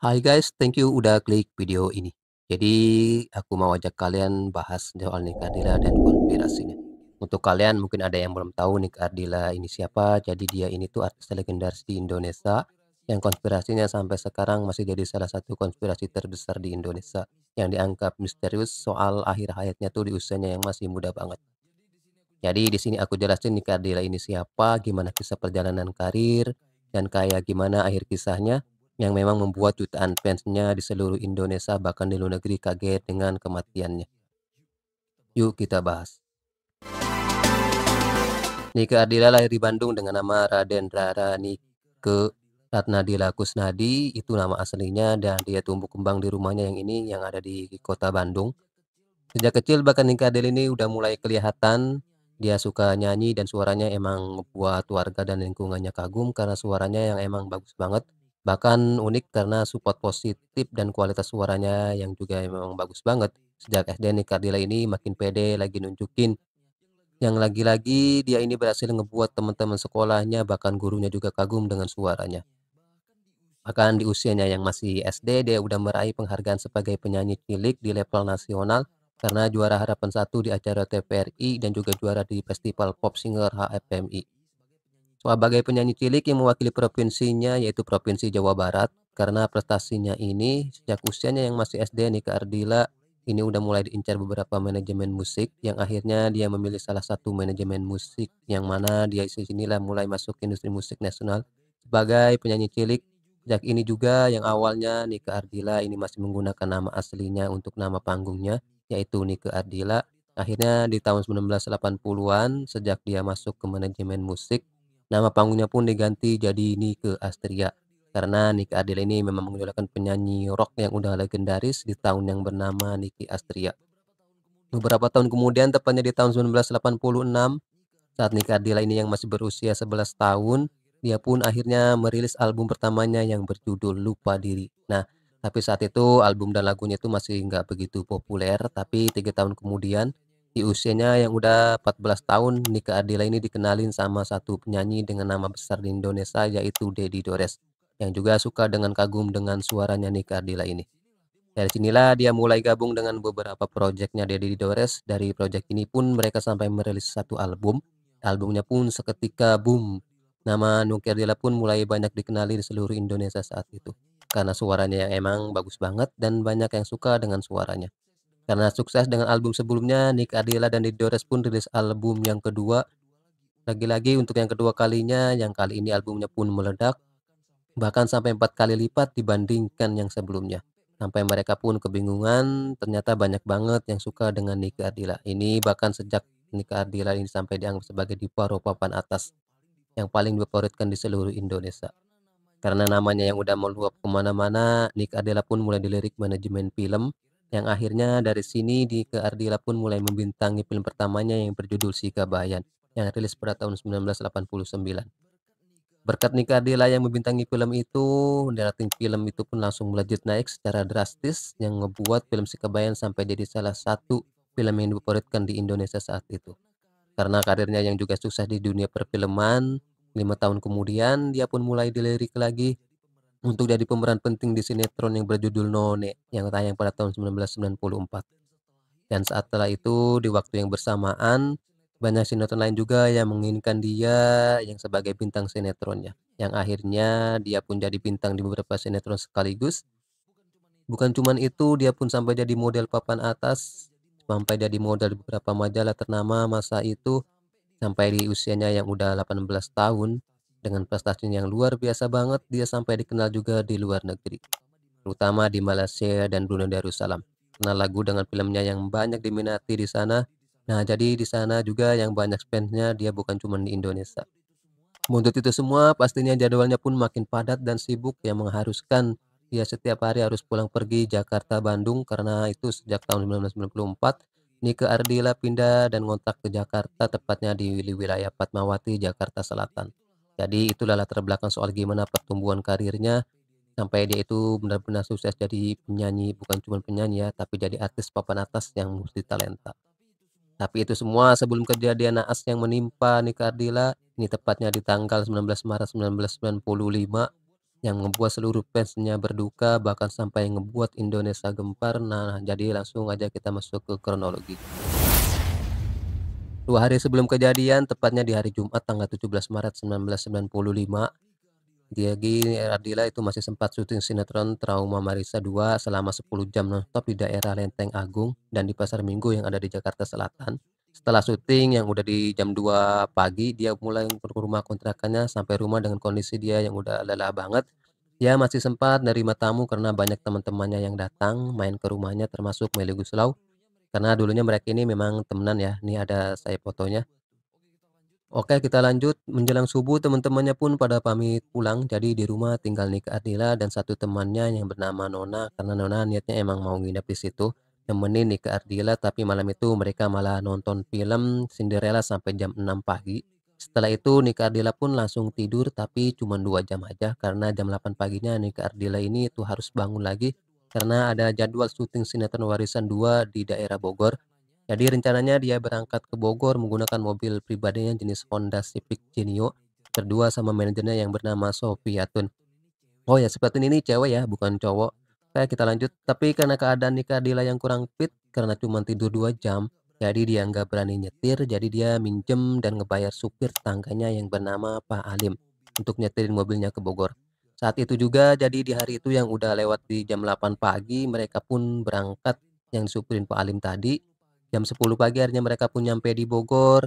Hai guys, thank you udah klik video ini. Jadi, aku mau ajak kalian bahas soal Nike Ardila dan konspirasinya. Untuk kalian mungkin ada yang belum tahu Nike Ardila ini siapa, jadi dia ini tuh artis legendaris di Indonesia yang konspirasinya sampai sekarang masih jadi salah satu konspirasi terbesar di Indonesia yang dianggap misterius soal akhir hayatnya tuh di usianya yang masih muda banget. Jadi di sini aku jelasin Nike Ardila ini siapa, gimana kisah perjalanan karir, dan kayak gimana akhir kisahnya yang memang membuat jutaan fansnya di seluruh Indonesia bahkan di luar negeri kaget dengan kematiannya. Yuk kita bahas. Nike Ardila lahir di Bandung dengan nama Raden Rara Nike Ratnadila Kusnadi, itu nama aslinya, dan dia tumbuh kembang di rumahnya yang ini yang ada di kota Bandung. Sejak kecil bahkan Nike Ardila ini udah mulai kelihatan dia suka nyanyi dan suaranya emang buat warga dan lingkungannya kagum karena suaranya yang emang bagus banget. Bahkan unik karena support positif dan kualitas suaranya yang juga memang bagus banget. Sejak SD Nike Ardila ini makin pede lagi nunjukin yang lagi-lagi dia ini berhasil ngebuat teman-teman sekolahnya bahkan gurunya juga kagum dengan suaranya. Bahkan di usianya yang masih SD, dia udah meraih penghargaan sebagai penyanyi cilik di level nasional karena juara Harapan Satu di acara TVRI dan juga juara di Festival Pop Singer HFMI. Sebagai penyanyi cilik yang mewakili provinsinya yaitu Provinsi Jawa Barat, karena prestasinya ini sejak usianya yang masih SD Nike Ardila ini udah mulai diincar beberapa manajemen musik yang akhirnya dia memilih salah satu manajemen musik yang mana dia sinilah mulai masuk industri musik nasional sebagai penyanyi cilik. Sejak ini juga yang awalnya Nike Ardila ini masih menggunakan nama aslinya untuk nama panggungnya yaitu Nike Ardila. Akhirnya di tahun 1980-an sejak dia masuk ke manajemen musik, nama panggungnya pun diganti jadi Nike Astria, karena Nike Ardila ini memang mengidolakan penyanyi rock yang udah legendaris di tahun yang bernama Nike Astria. Beberapa tahun kemudian, tepatnya di tahun 1986, saat Nike Ardila ini yang masih berusia 11 tahun, dia pun akhirnya merilis album pertamanya yang berjudul Lupa Diri. Nah, tapi saat itu album dan lagunya itu masih nggak begitu populer, tapi 3 tahun kemudian, di usianya yang udah 14 tahun, Nike Ardila ini dikenalin sama satu penyanyi dengan nama besar di Indonesia yaitu Dedi Dores, yang juga suka dengan kagum dengan suaranya Nike Ardila ini. Dari sinilah dia mulai gabung dengan beberapa proyeknya Deddy Dores. Dari proyek ini pun mereka sampai merilis satu album. Albumnya pun seketika boom. Nama Nuki Ardila pun mulai banyak dikenali di seluruh Indonesia saat itu. Karena suaranya yang emang bagus banget dan banyak yang suka dengan suaranya. Karena sukses dengan album sebelumnya, Nick Ardila dan Deddy Dores pun rilis album yang kedua. Lagi-lagi untuk yang kedua kalinya, yang kali ini albumnya pun meledak. Bahkan sampai 4 kali lipat dibandingkan yang sebelumnya. Sampai mereka pun kebingungan, ternyata banyak banget yang suka dengan Nike Ardila. Ini bahkan sejak Nike Ardila ini sampai dianggap sebagai diva rock papan atas yang paling difavoritkan di seluruh Indonesia. Karena namanya yang udah meluap kemana-mana, Nike Ardila pun mulai dilirik manajemen film, yang akhirnya dari sini Nike Ardila pun mulai membintangi film pertamanya yang berjudul Si Kabayan, yang rilis pada tahun 1989. Berkat Nike Ardila yang membintangi film itu, rating film itu pun langsung melejit naik secara drastis yang ngebuat film Si Kabayan sampai jadi salah satu film yang difavoritkan di Indonesia saat itu. Karena karirnya yang juga sukses di dunia perfilman, 5 tahun kemudian dia pun mulai dilirik lagi untuk jadi pemeran penting di sinetron yang berjudul None yang tayang pada tahun 1994. Dan setelah itu di waktu yang bersamaan, banyak sinetron lain juga yang menginginkan dia yang sebagai bintang sinetronnya. Yang akhirnya dia pun jadi bintang di beberapa sinetron sekaligus. Bukan cuman itu, dia pun sampai jadi model papan atas, sampai jadi model di beberapa majalah ternama masa itu, sampai di usianya yang udah 18 tahun. Dengan prestasinya yang luar biasa banget, dia sampai dikenal juga di luar negeri, terutama di Malaysia dan Brunei Darussalam. Karena lagu dengan filmnya yang banyak diminati di sana. Nah, jadi di sana juga yang banyak fansnya dia bukan cuma di Indonesia. Untuk itu semua, pastinya jadwalnya pun makin padat dan sibuk yang mengharuskan dia setiap hari harus pulang pergi Jakarta Bandung karena itu sejak tahun 1994 Nike Ardila pindah dan ngontrak ke Jakarta tepatnya di wilayah Fatmawati, Jakarta Selatan. Jadi itulah latar belakang soal gimana pertumbuhan karirnya sampai dia itu benar-benar sukses jadi penyanyi, bukan cuma penyanyi ya, tapi jadi artis papan atas yang multitalenta. Tapi itu semua sebelum kejadian naas yang menimpa Nike Ardila, ini tepatnya di tanggal 19 Maret 1995. yang membuat seluruh fansnya berduka, bahkan sampai ngebuat Indonesia gempar. Nah, jadi langsung aja kita masuk ke kronologi. 2 hari sebelum kejadian, tepatnya di hari Jumat tanggal 17 Maret 1995, Diagi Radila itu masih sempat syuting sinetron Trauma Marissa 2 selama 10 jam nonstop di daerah Lenteng Agung dan di Pasar Minggu yang ada di Jakarta Selatan. Setelah syuting yang udah di jam 2 pagi, dia mulai ke rumah kontrakannya. Sampai rumah dengan kondisi dia yang udah lelah banget. Dia masih sempat nerima tamu karena banyak teman-temannya yang datang main ke rumahnya, termasuk Melly Goeslaw. Karena dulunya mereka ini memang temenan ya. Nih ada saya fotonya. Oke, kita lanjut. Menjelang subuh, teman-temannya pun pada pamit pulang. Jadi di rumah tinggal Nike Ardila dan satu temannya yang bernama Nona. Karena Nona niatnya emang mau nginep di situ, nemenin Nike Ardila. Tapi malam itu mereka malah nonton film Cinderella sampai jam 6 pagi. Setelah itu Nike Ardila pun langsung tidur, tapi cuma 2 jam aja. Karena jam 8 paginya Nike Ardila ini tuh harus bangun lagi. Karena ada jadwal syuting sinetron Warisan 2 di daerah Bogor. Jadi rencananya dia berangkat ke Bogor menggunakan mobil pribadinya jenis Honda Civic Genio, berdua sama manajernya yang bernama Sofiatun. Oh ya, Sofiatun ini cewek ya, bukan cowok. Oke, kita lanjut. Tapi karena keadaan Nikah Dila yang kurang fit, karena cuma tidur 2 jam, jadi dia nggak berani nyetir, jadi dia minjem dan ngebayar supir tetangganya yang bernama Pak Alim untuk nyetirin mobilnya ke Bogor. Saat itu juga, jadi di hari itu yang udah lewat di jam 8 pagi, mereka pun berangkat yang disupirin Pak Alim tadi. Jam 10 pagi akhirnya mereka pun nyampe di Bogor.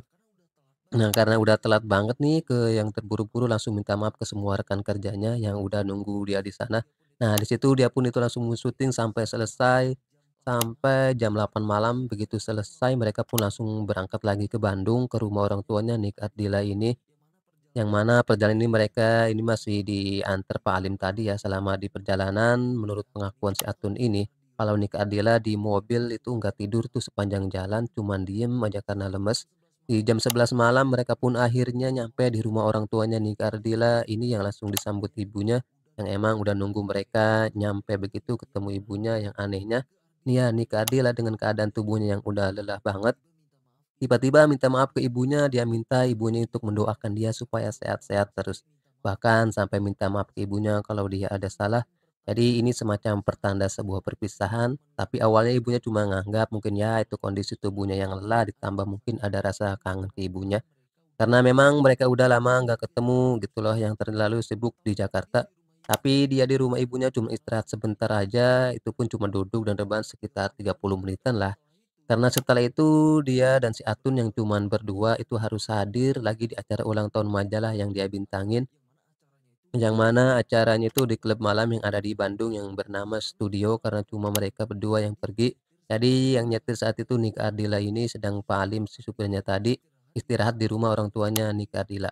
Nah, karena udah telat banget nih ke yang terburu-buru langsung minta maaf ke semua rekan kerjanya yang udah nunggu dia di sana. Nah, di situ dia pun itu langsung syuting sampai selesai, sampai jam 8 malam. Begitu selesai mereka pun langsung berangkat lagi ke Bandung ke rumah orang tuanya Nik Ardila ini. Yang mana perjalanan ini mereka ini masih diantar Pak Alim tadi ya. Selama di perjalanan menurut pengakuan si Atun ini, kalau Nika Ardila di mobil itu nggak tidur tuh sepanjang jalan, cuman diem aja karena lemes. Di jam 11 malam mereka pun akhirnya nyampe di rumah orang tuanya Nika Ardila ini yang langsung disambut ibunya yang emang udah nunggu mereka nyampe. Begitu ketemu ibunya, yang anehnya nih ya Nika Ardila dengan keadaan tubuhnya yang udah lelah banget tiba-tiba minta maaf ke ibunya. Dia minta ibunya untuk mendoakan dia supaya sehat-sehat terus. Bahkan sampai minta maaf ke ibunya kalau dia ada salah. Jadi ini semacam pertanda sebuah perpisahan. Tapi awalnya ibunya cuma nganggap mungkin ya itu kondisi tubuhnya yang lelah ditambah mungkin ada rasa kangen ke ibunya. Karena memang mereka udah lama nggak ketemu gitu loh, yang terlalu sibuk di Jakarta. Tapi dia di rumah ibunya cuma istirahat sebentar aja, itu pun cuma duduk dan rebahan sekitar 30 menitan lah. Karena setelah itu dia dan si Atun yang cuman berdua itu harus hadir lagi di acara ulang tahun majalah yang dia bintangin, yang mana acaranya itu di klub malam yang ada di Bandung yang bernama Studio karena cuma mereka berdua yang pergi. Jadi yang nyetir saat itu Nik Ardila ini, sedang Pak Alim si supirnya tadi istirahat di rumah orang tuanya Nik Ardila.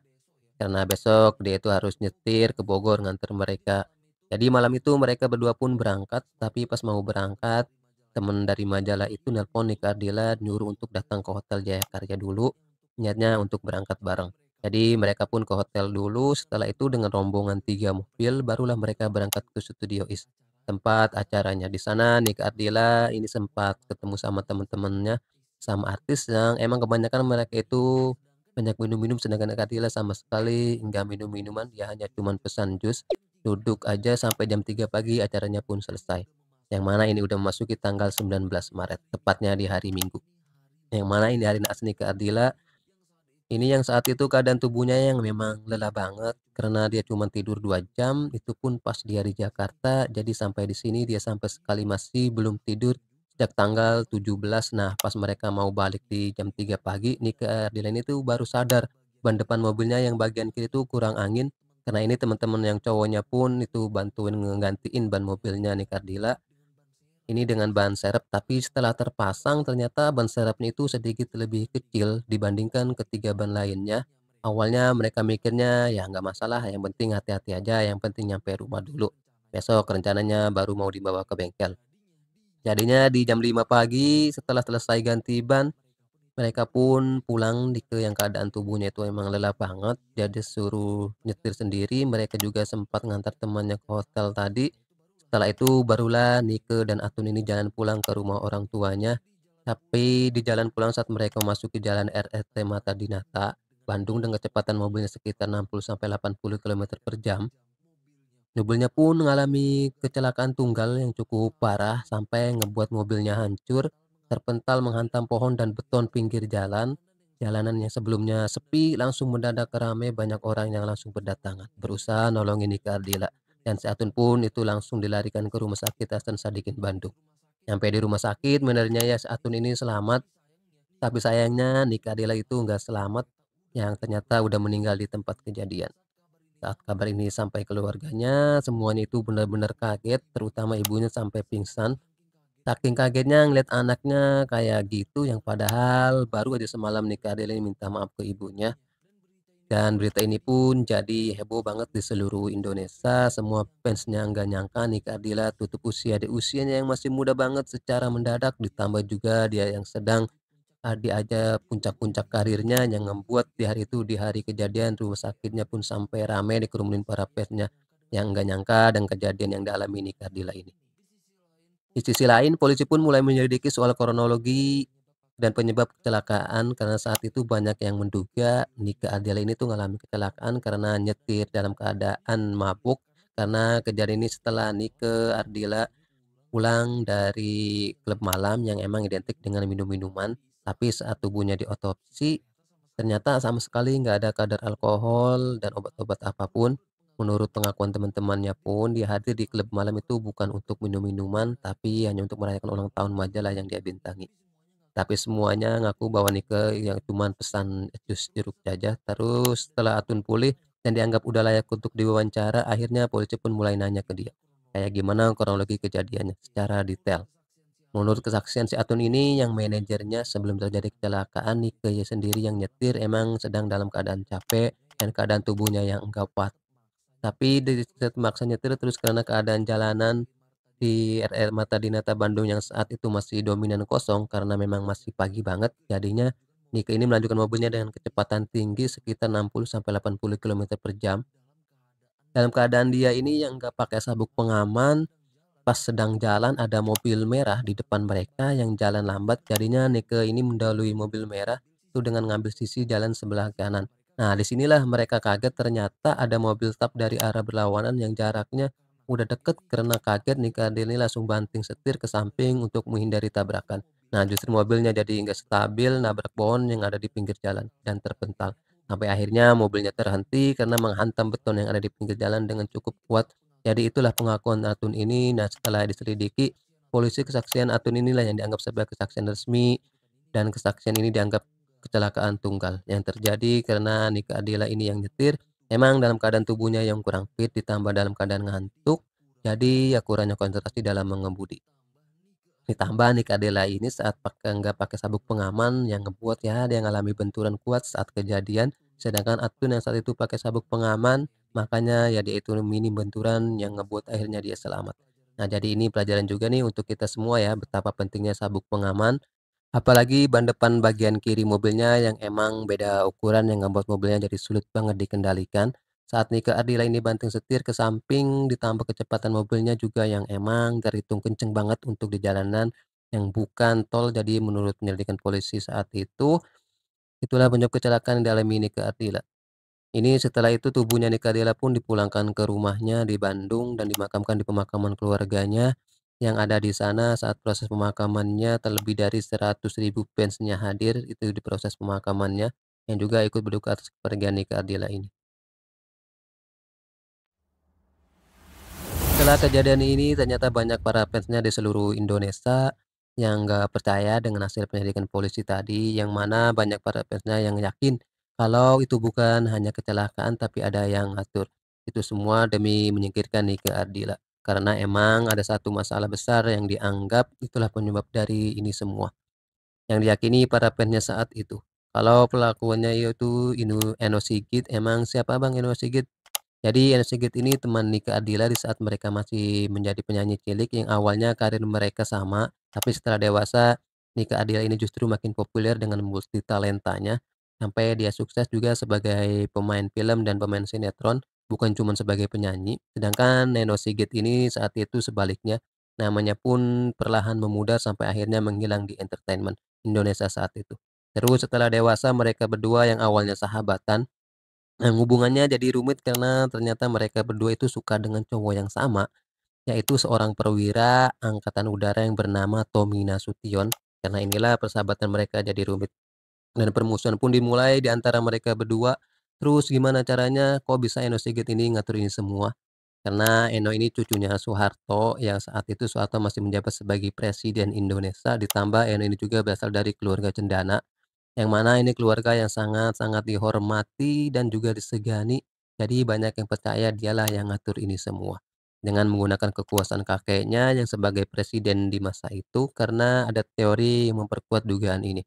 Karena besok dia itu harus nyetir ke Bogor nganter mereka. Jadi malam itu mereka berdua pun berangkat, tapi pas mau berangkat, temen dari majalah itu nelpon Nika Ardila nyuruh untuk datang ke Hotel Jayakarya dulu, niatnya untuk berangkat bareng. Jadi mereka pun ke hotel dulu, setelah itu dengan rombongan 3 mobil barulah mereka berangkat ke Studio Is, tempat acaranya. Di sana Nika Ardila ini sempat ketemu sama teman-temannya, sama artis yang emang kebanyakan mereka itu banyak minum-minum, sedangkan Kak Tila sama sekali nggak minum minuman, dia hanya cuman pesan jus, duduk aja sampai jam 3 pagi acaranya pun selesai. Yang mana ini udah memasuki tanggal 19 Maret, tepatnya di hari Minggu. Yang mana ini hari naas nih Kak Ardila, ini yang saat itu keadaan tubuhnya yang memang lelah banget karena dia cuma tidur 2 jam, itu pun pas dia di Jakarta. Jadi sampai di sini dia sampai sekali masih belum tidur sejak tanggal 17. Nah, pas mereka mau balik di jam 3 pagi, Nike Ardila ini tuh baru sadar ban depan mobilnya yang bagian kiri tuh kurang angin. Karena ini teman-teman yang cowoknya pun itu bantuin ngegantiin ban mobilnya Nike Ardila. Ini dengan ban serep, tapi setelah terpasang ternyata ban serepnya itu sedikit lebih kecil dibandingkan ketiga ban lainnya. Awalnya mereka mikirnya ya nggak masalah, yang penting hati-hati aja, yang penting nyampe rumah dulu. Besok rencananya baru mau dibawa ke bengkel. Jadinya di jam 5 pagi setelah selesai ganti ban, mereka pun pulang di ke yang keadaan tubuhnya itu emang lelah banget. Jadi suruh nyetir sendiri, mereka juga sempat ngantar temannya ke hotel tadi. Setelah itu barulah Nike dan Atun ini jalan pulang ke rumah orang tuanya. Tapi di jalan pulang saat mereka memasuki jalan RRT Mata Dinata, Bandung dengan kecepatan mobilnya sekitar 60 sampai 80 km per jam. Mobilnya pun mengalami kecelakaan tunggal yang cukup parah sampai ngebuat mobilnya hancur, terpental menghantam pohon dan beton pinggir jalan. Jalanan yang sebelumnya sepi langsung mendadak ramai, banyak orang yang langsung berdatangan, berusaha nolongin Nike Ardila. Dan si Atun pun itu langsung dilarikan ke Rumah Sakit Hasan Sadikin Bandung. Sampai di rumah sakit, benernya ya si Atun ini selamat, tapi sayangnya Nike Ardila itu nggak selamat, yang ternyata udah meninggal di tempat kejadian. Saat kabar ini sampai keluarganya, semuanya itu benar-benar kaget, terutama ibunya sampai pingsan. Saking kagetnya ngeliat anaknya kayak gitu, yang padahal baru aja semalam nikah dia minta maaf ke ibunya. Dan berita ini pun jadi heboh banget di seluruh Indonesia. Semua fansnya nggak nyangka Nike Ardila tutup usia di usianya yang masih muda banget secara mendadak. Ditambah juga dia yang sedang di aja puncak-puncak karirnya, yang membuat di hari itu, di hari kejadian rumah sakitnya pun sampai ramai dikerumunin para fansnya yang nggak nyangka dan kejadian yang dialami Nike Ardila ini. Di sisi lain, polisi pun mulai menyelidiki soal kronologi dan penyebab kecelakaan karena saat itu banyak yang menduga Nike Ardila ini tuh ngalamin kecelakaan karena nyetir dalam keadaan mabuk, karena kejadian ini setelah Nike Ardila pulang dari klub malam yang emang identik dengan minum-minuman, tapi saat tubuhnya diotopsi, ternyata sama sekali nggak ada kadar alkohol dan obat-obat apapun. Menurut pengakuan teman-temannya pun, dia hadir di klub malam itu bukan untuk minum minuman, tapi hanya untuk merayakan ulang tahun majalah yang dia bintangi. Tapi semuanya ngaku bahwa Nike yang cuman pesan jus jeruk saja. Terus setelah Atun pulih dan dianggap udah layak untuk diwawancara, akhirnya polisi pun mulai nanya ke dia, kayak gimana kronologi kejadiannya secara detail. Menurut kesaksian si Atun ini, yang manajernya sebelum terjadi kecelakaan, Nike sendiri yang nyetir emang sedang dalam keadaan capek dan keadaan tubuhnya yang enggak kuat. Tapi di saat maksa nyetir terus karena keadaan jalanan di RR Mata Dinata Bandung yang saat itu masih dominan kosong karena memang masih pagi banget, jadinya Nike ini melanjutkan mobilnya dengan kecepatan tinggi sekitar 60 sampai 80 kilometer per jam. Dalam keadaan dia ini yang nggak pakai sabuk pengaman, pas sedang jalan ada mobil merah di depan mereka yang jalan lambat, jadinya Nike ini mendahului mobil merah itu dengan ngambil sisi jalan sebelah kanan. Nah, disinilah mereka kaget, ternyata ada mobil truk dari arah berlawanan yang jaraknya udah deket, karena kaget Nike ini langsung banting setir ke samping untuk menghindari tabrakan. Nah, justru mobilnya jadi nggak stabil, nabrak pohon yang ada di pinggir jalan dan terpental. Sampai akhirnya mobilnya terhenti karena menghantam beton yang ada di pinggir jalan dengan cukup kuat. Jadi itulah pengakuan Atun ini. Nah, setelah diselidiki, polisi kesaksian Atun inilah yang dianggap sebagai kesaksian resmi, dan kesaksian ini dianggap kecelakaan tunggal yang terjadi karena Nike Ardila ini yang nyetir emang dalam keadaan tubuhnya yang kurang fit ditambah dalam keadaan ngantuk, jadi ya kurangnya konsentrasi dalam mengemudi. Ditambah nih Kadela ini saat nggak pakai sabuk pengaman yang ngebuat ya dia ngalami benturan kuat saat kejadian, sedangkan Atun yang saat itu pakai sabuk pengaman, makanya ya dia itu minim benturan yang ngebuat akhirnya dia selamat. Nah, jadi ini pelajaran juga nih untuk kita semua ya, betapa pentingnya sabuk pengaman. Apalagi ban depan bagian kiri mobilnya yang emang beda ukuran yang ngebuat mobilnya jadi sulit banget dikendalikan. Saat Nike Ardila ini banting setir ke samping ditambah kecepatan mobilnya juga yang emang terhitung kenceng banget untuk di jalanan yang bukan tol. Jadi menurut penyelidikan polisi saat itu, itulah penyebab kecelakaan yang dialami Nike Ardila. Ini setelah itu tubuhnya Nike Ardila pun dipulangkan ke rumahnya di Bandung dan dimakamkan di pemakaman keluarganya yang ada di sana. Saat proses pemakamannya terlebih dari 100.000 fansnya hadir itu di proses pemakamannya, yang juga ikut berduka atas kepergian Nike Ardila ini. Setelah kejadian ini ternyata banyak para fansnya di seluruh Indonesia yang nggak percaya dengan hasil penyelidikan polisi tadi, yang mana banyak para fansnya yang yakin kalau itu bukan hanya kecelakaan tapi ada yang ngatur. Itu semua demi menyingkirkan Nike Ardila. Karena emang ada satu masalah besar yang dianggap itulah penyebab dari ini semua. Yang diyakini para fansnya saat itu. Kalau pelakuannya itu Eno Sigit, emang siapa Bang Eno Sigit? Jadi Eno Sigit ini teman Nike Ardila di saat mereka masih menjadi penyanyi cilik, yang awalnya karir mereka sama, tapi setelah dewasa Nike Ardila ini justru makin populer dengan multitalentanya, sampai dia sukses juga sebagai pemain film dan pemain sinetron, bukan cuma sebagai penyanyi. Sedangkan Eno Sigit ini saat itu sebaliknya, namanya pun perlahan memudar sampai akhirnya menghilang di entertainment Indonesia saat itu. Terus setelah dewasa mereka berdua yang awalnya sahabatan Nah, hubungannya jadi rumit karena ternyata mereka berdua itu suka dengan cowok yang sama, yaitu seorang perwira angkatan udara yang bernama Tommy Nasution. Karena inilah persahabatan mereka jadi rumit dan permusuhan pun dimulai di antara mereka berdua. Terus gimana caranya? Kok bisa Eno Sigit ini ngatur ini semua? Karena Eno ini cucunya Soeharto, yang saat itu Soeharto masih menjabat sebagai Presiden Indonesia, ditambah Eno ini juga berasal dari keluarga cendana. Yang mana ini keluarga yang sangat-sangat dihormati dan juga disegani, jadi banyak yang percaya dialah yang ngatur ini semua. Dengan menggunakan kekuasaan kakeknya yang sebagai presiden di masa itu, karena ada teori yang memperkuat dugaan ini,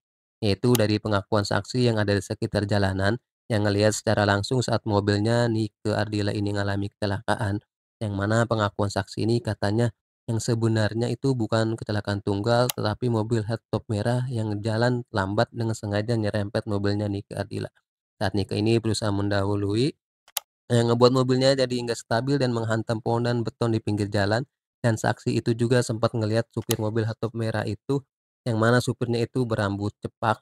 yaitu dari pengakuan saksi yang ada di sekitar jalanan, yang ngelihat secara langsung saat mobilnya Nike Ardila ini mengalami kecelakaan, yang mana pengakuan saksi ini katanya yang sebenarnya itu bukan kecelakaan tunggal, tetapi mobil head-top merah yang jalan lambat dengan sengaja nyerempet mobilnya Nike Ardila. Saat Nike ini berusaha mendahului, yang ngebuat mobilnya jadi nggak stabil dan menghantam pohonan beton di pinggir jalan. Dan saksi itu juga sempat ngelihat supir mobil head-top merah itu, yang mana supirnya itu berambut cepak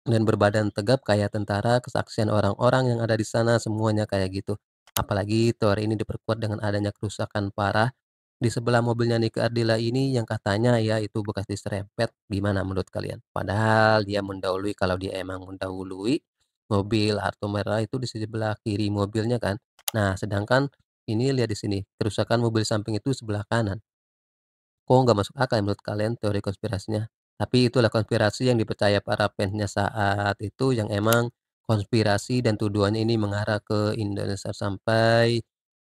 dan berbadan tegap kayak tentara. Kesaksian orang-orang yang ada di sana semuanya kayak gitu. Apalagi teori ini diperkuat dengan adanya kerusakan parah di sebelah mobilnya Nike Ardila ini yang katanya ya itu bekas diserempet. Gimana menurut kalian? Padahal dia mendahului, kalau dia emang mendahului, mobil Harto Merah itu di sebelah kiri mobilnya kan. Nah, sedangkan ini lihat di sini, kerusakan mobil samping itu sebelah kanan. Kok nggak masuk akal ya menurut kalian teori konspirasinya? Tapi itulah konspirasi yang dipercaya para fansnya saat itu, yang emang konspirasi dan tuduhannya ini mengarah ke Indonesia sampai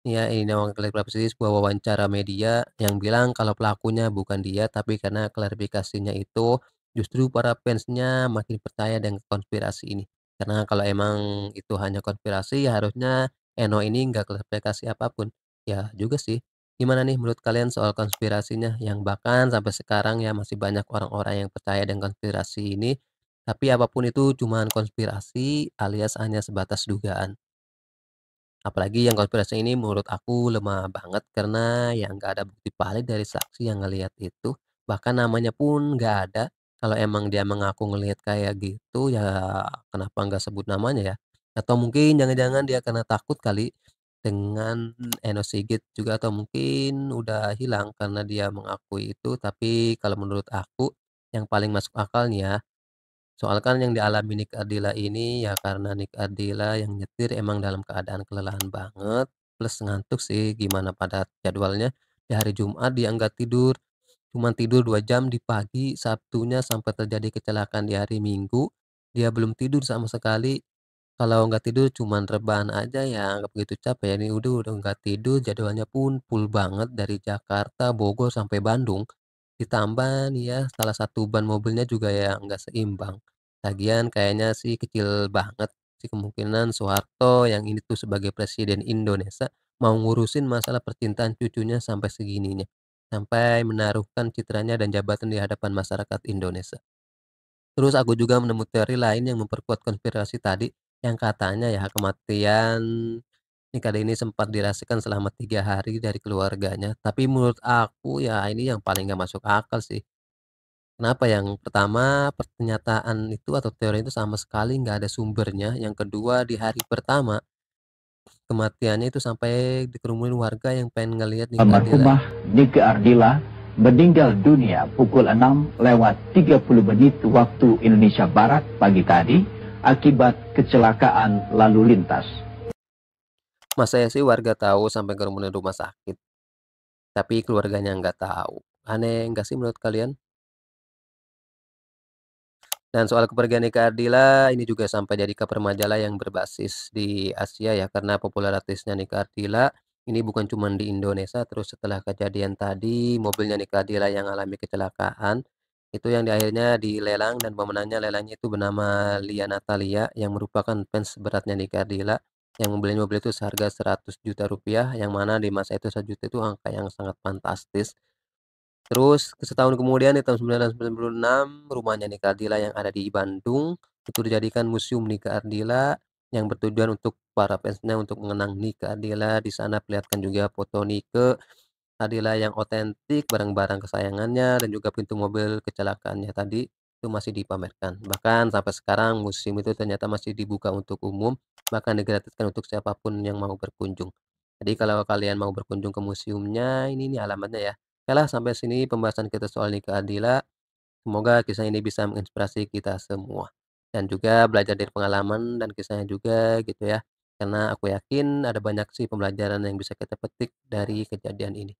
ya ini memang klarifikasi sebuah wawancara media yang bilang kalau pelakunya bukan dia, tapi karena klarifikasinya itu justru para fansnya makin percaya dengan konspirasi ini. Karena kalau emang itu hanya konspirasi ya harusnya Eno ini nggak klarifikasi apapun. Ya juga sih. Gimana nih menurut kalian soal konspirasinya yang bahkan sampai sekarang ya masih banyak orang-orang yang percaya dengan konspirasi ini, tapi apapun itu cuman konspirasi alias hanya sebatas dugaan. Apalagi yang konspirasi ini menurut aku lemah banget karena ya nggak ada bukti valid dari saksi yang ngelihat itu, bahkan namanya pun nggak ada. Kalau emang dia mengaku ngelihat kayak gitu ya kenapa nggak sebut namanya ya? Atau mungkin jangan-jangan dia karena takut kali dengan Eno Sigit juga, atau mungkin udah hilang karena dia mengakui itu. Tapi kalau menurut aku yang paling masuk akal nih ya, soal kan yang dialami Nike Ardilla ini ya karena Nike Ardilla yang nyetir emang dalam keadaan kelelahan banget, plus ngantuk sih, gimana pada jadwalnya di hari Jumat dia nggak tidur, cuman tidur 2 jam di pagi Sabtunya sampai terjadi kecelakaan di hari Minggu, dia belum tidur sama sekali. Kalau nggak tidur cuman rebahan aja ya nggak begitu capek ya, ini udah nggak tidur, jadwalnya pun full banget dari Jakarta, Bogor, sampai Bandung. Ditambah nih ya, salah satu ban mobilnya juga ya nggak seimbang. Lagian kayaknya sih kecil banget sih kemungkinan Soeharto yang ini tuh sebagai presiden Indonesia mau ngurusin masalah percintaan cucunya sampai segininya. Sampai menaruhkan citranya dan jabatan di hadapan masyarakat Indonesia. Terus aku juga menemu teori lain yang memperkuat konspirasi tadi, yang katanya ya kematian Nikade ini sempat dirasakan selama 3 hari dari keluarganya. Tapi menurut aku ya ini yang paling nggak masuk akal sih. Kenapa? Yang pertama, pernyataan itu atau teori itu sama sekali nggak ada sumbernya. Yang kedua, di hari pertama kematiannya itu sampai dikerumunin warga yang pengen ngelihat Nikadila. Almarhumah Nike Ardila meninggal dunia pukul 6:30 waktu Indonesia Barat pagi tadi akibat kecelakaan lalu lintas. Masa ya sih warga tahu sampai kerumunan rumah sakit, tapi keluarganya nggak tahu. Aneh nggak sih menurut kalian? Dan soal kepergian Nika Ardila ini juga sampai jadi cover majalah yang berbasis di Asia ya, karena popularitasnya Nika Ardila ini bukan cuma di Indonesia. Terus setelah kejadian tadi mobilnya Nika Ardila yang alami kecelakaan itu yang akhirnya dilelang, dan pemenangnya lelangnya itu bernama Lia Natalia yang merupakan fans beratnya Nika Ardila yang membeli mobil itu seharga 100 juta rupiah, yang mana di masa itu 1 juta itu angka yang sangat fantastis. Terus setahun kemudian di tahun 1996 rumahnya Nika Ardila yang ada di Bandung itu dijadikan museum Nika Ardila yang bertujuan untuk para fansnya untuk mengenang Nika Ardila. Di sana perlihatkan juga foto Nike Ardila yang otentik, barang-barang kesayangannya, dan juga pintu mobil kecelakaannya tadi itu masih dipamerkan. Bahkan sampai sekarang museum itu ternyata masih dibuka untuk umum bahkan digratiskan untuk siapapun yang mau berkunjung. Jadi kalau kalian mau berkunjung ke museumnya, ini nih alamatnya ya. Okelah, sampai sini pembahasan kita soal nikah adila. Semoga kisah ini bisa menginspirasi kita semua. Dan juga belajar dari pengalaman dan kisahnya juga gitu ya. Karena aku yakin ada banyak sih pembelajaran yang bisa kita petik dari kejadian ini.